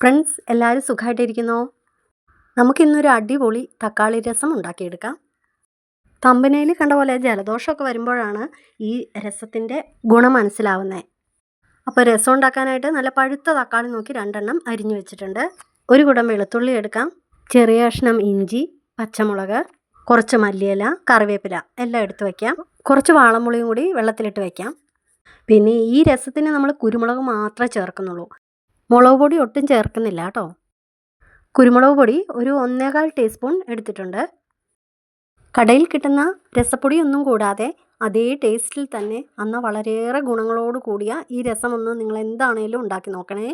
Friends, എല്ലാവരും സുഖമായിട്ടിരിക്കുന്നോ? നമുക്കിന്നൊരു അടിപൊളി തക്കാളി രസം ഉണ്ടാക്കിയെടുക്കാം. തമ്പനയിൽ കണ്ട പോലെ ജലദോഷമൊക്കെ വരുമ്പോഴാണ് ഈ രസത്തിൻ്റെ ഗുണം മനസ്സിലാവുന്നത്. അപ്പോൾ രസം ഉണ്ടാക്കാനായിട്ട് നല്ല പഴുത്ത തക്കാളി നോക്കി 2 എണ്ണം അരിഞ്ഞു വെച്ചിട്ടുണ്ട്. ഒരു കുടം വെളുത്തുള്ളി എടുക്കാം, ചെറിയ കഷ്ണം ഇഞ്ചി, പച്ചമുളക്, കുറച്ച് മല്ലിയില, കറിവേപ്പില എല്ലാം എടുത്ത് വയ്ക്കാം. കുറച്ച് വാളംപുളിയും കൂടി വെള്ളത്തിലിട്ട് വയ്ക്കാം. പിന്നെ ഈ രസത്തിന് നമ്മൾ കുരുമുളക് മാത്രമേ ചേർക്കുന്നുള്ളൂ, മുളക് പൊടി ഒട്ടും ചേർക്കുന്നില്ല കേട്ടോ. കുരുമുളക് പൊടി ഒരു 1.25 ടീസ്പൂൺ എടുത്തിട്ടുണ്ട്. കടയിൽ കിട്ടുന്ന രസപ്പൊടി ഒന്നും കൂടാതെ അതേ ടേസ്റ്റിൽ തന്നെ എന്നാൽ വളരെയേറെ ഗുണങ്ങളോട് കൂടിയ ഈ രസമൊന്ന് നിങ്ങൾ എന്താണേലും ഉണ്ടാക്കി നോക്കണേ.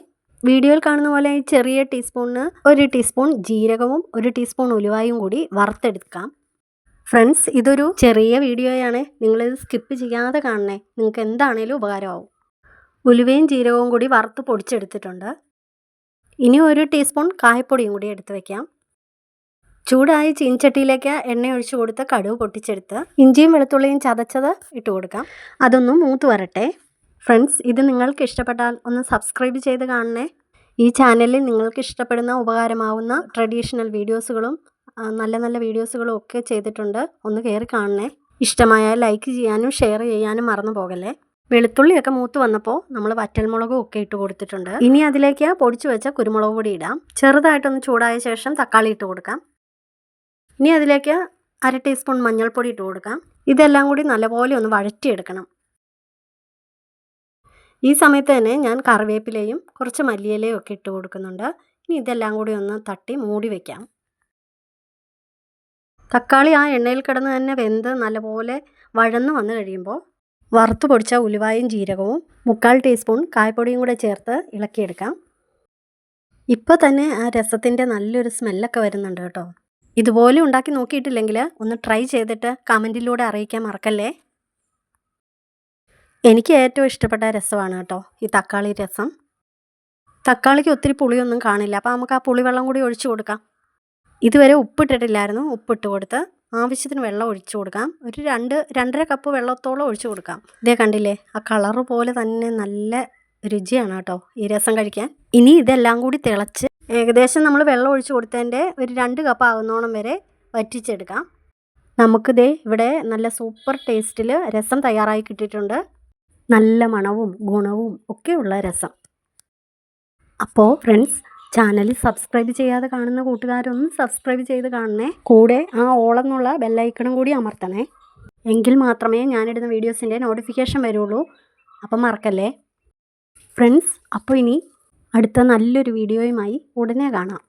വീഡിയോയിൽ കാണുന്ന പോലെ ഈ ചെറിയ ടീസ്പൂണിന് 1 ടീസ്പൂൺ ജീരകവും 1 ടീസ്പൂൺ ഉലുവായും കൂടി വറുത്തെടുക്കാം. ഫ്രണ്ട്സ്, ഇതൊരു ചെറിയ വീഡിയോയാണ്, നിങ്ങളിത് സ്കിപ്പ് ചെയ്യാതെ കാണണേ, നിങ്ങൾക്ക് എന്താണേലും ഉപകാരമാവും. ഉലുവയും ജീരകവും കൂടി വറുത്ത് പൊടിച്ചെടുത്തിട്ടുണ്ട്. ഇനി 1 ടീസ്പൂൺ കായപ്പൊടിയും കൂടി എടുത്ത് വയ്ക്കാം. ചൂടായ ചീൻചട്ടിയിലേക്ക് എണ്ണ ഒഴിച്ചു കൊടുത്ത് കടുക് പൊട്ടിച്ചെടുത്ത് ഇഞ്ചിയും വെളുത്തുള്ളിയും ചതച്ചത് ഇട്ട് കൊടുക്കാം. അതൊന്ന് മൂത്ത് വരട്ടെ. ഫ്രണ്ട്സ്, ഇത് നിങ്ങൾക്ക് ഇഷ്ടപ്പെട്ടാൽ ഒന്ന് സബ്സ്ക്രൈബ് ചെയ്ത് കാണണേ. ഈ ചാനലിൽ നിങ്ങൾക്ക് ഇഷ്ടപ്പെടുന്ന ഉപകാരമാവുന്ന ട്രഡീഷണൽ വീഡിയോസുകളും നല്ല നല്ല വീഡിയോസുകളും ഒക്കെ ചെയ്തിട്ടുണ്ട്, ഒന്ന് കയറി കാണണേ. ഇഷ്ടമായാൽ ലൈക്ക് ചെയ്യാനും ഷെയർ ചെയ്യാനും മറന്നു പോകല്ലേ. വെളുത്തുള്ളിയൊക്കെ മൂത്ത് വന്നപ്പോൾ നമ്മൾ വറ്റൽമുളകും ഒക്കെ ഇട്ട് കൊടുത്തിട്ടുണ്ട്. ഇനി അതിലേക്ക് പൊടിച്ചു വെച്ച കുരുമുളക് പൊടി ഇടാം. ചെറുതായിട്ടൊന്ന് ചൂടായ ശേഷം തക്കാളി ഇട്ട് കൊടുക്കാം. ഇനി അതിലേക്ക് 1/2 ടീസ്പൂൺ മഞ്ഞൾപ്പൊടി ഇട്ട് കൊടുക്കാം. ഇതെല്ലാം കൂടി നല്ലപോലെ ഒന്ന് വഴറ്റിയെടുക്കണം. ഈ സമയത്ത് തന്നെ ഞാൻ കറിവേപ്പിലയും കുറച്ച് മല്ലിയിലയും ഒക്കെ ഇട്ട് കൊടുക്കുന്നുണ്ട്. ഇനി ഇതെല്ലാം കൂടി ഒന്ന് തട്ടി മൂടി വയ്ക്കാം. തക്കാളി ആ എണ്ണയിൽ കിടന്ന് തന്നെ വെന്ത് നല്ലപോലെ വഴന്ന് വന്നു കഴിയുമ്പോൾ വറുത്ത് പൊടിച്ച ഉലുവായും ജീരകവും 1/4 ടീസ്പൂൺ കായപ്പൊടിയും കൂടെ ചേർത്ത് ഇളക്കിയെടുക്കാം. ഇപ്പോൾ തന്നെ ആ രസത്തിൻ്റെ നല്ലൊരു സ്മെല്ലൊക്കെ വരുന്നുണ്ട് കേട്ടോ. ഇതുപോലെ ഉണ്ടാക്കി നോക്കിയിട്ടില്ലെങ്കിൽ ഒന്ന് ട്രൈ ചെയ്തിട്ട് കമൻറ്റിലൂടെ അറിയിക്കാൻ മറക്കല്ലേ. എനിക്ക് ഏറ്റവും ഇഷ്ടപ്പെട്ട രസമാണ് കേട്ടോ ഈ തക്കാളി രസം. തക്കാളിക്ക് ഒത്തിരി പുളിയൊന്നും കാണില്ല, അപ്പോൾ നമുക്ക് ആ പുളിവെള്ളം കൂടി ഒഴിച്ചു കൊടുക്കാം. ഇതുവരെ ഉപ്പിട്ടിട്ടില്ലായിരുന്നു, ഉപ്പിട്ട് കൊടുത്ത് ആവശ്യത്തിന് വെള്ളം ഒഴിച്ചു കൊടുക്കാം. ഒരു 2-2.5 കപ്പ് വെള്ളത്തോളം ഒഴിച്ചു കൊടുക്കാം. ഇതേ കണ്ടില്ലേ, ആ കളറ് പോലെ തന്നെ നല്ല രുചിയാണ് കേട്ടോ ഈ രസം കഴിക്കാൻ. ഇനി ഇതെല്ലാം കൂടി തിളച്ച് ഏകദേശം നമ്മൾ വെള്ളം ഒഴിച്ചു കൊടുത്തതിൻ്റെ ഒരു 2 കപ്പ് ആകുന്നോണം വരെ വറ്റിച്ചെടുക്കാം. നമുക്കിതേ ഇവിടെ നല്ല സൂപ്പർ ടേസ്റ്റിൽ രസം തയ്യാറായി കിട്ടിയിട്ടുണ്ട്. നല്ല മണവും ഗുണവും ഒക്കെയുള്ള രസം. അപ്പോൾ ഫ്രണ്ട്സ്, ചാനൽ സബ്സ്ക്രൈബ് ചെയ്യാതെ കാണുന്ന കൂട്ടുകാരൊന്ന് സബ്സ്ക്രൈബ് ചെയ്ത് കാണണേ. കൂടെ ആ ഓളെന്നുള്ള ബെല്ലൈക്കണും കൂടി അമർത്തണേ. എങ്കിൽ മാത്രമേ ഞാനിടുന്ന വീഡിയോസിൻ്റെ നോട്ടിഫിക്കേഷൻ വരുള്ളൂ. അപ്പം മറക്കല്ലേ ഫ്രണ്ട്സ്. അപ്പോൾ ഇനി അടുത്ത നല്ലൊരു വീഡിയോയുമായി ഉടനെ കാണാം.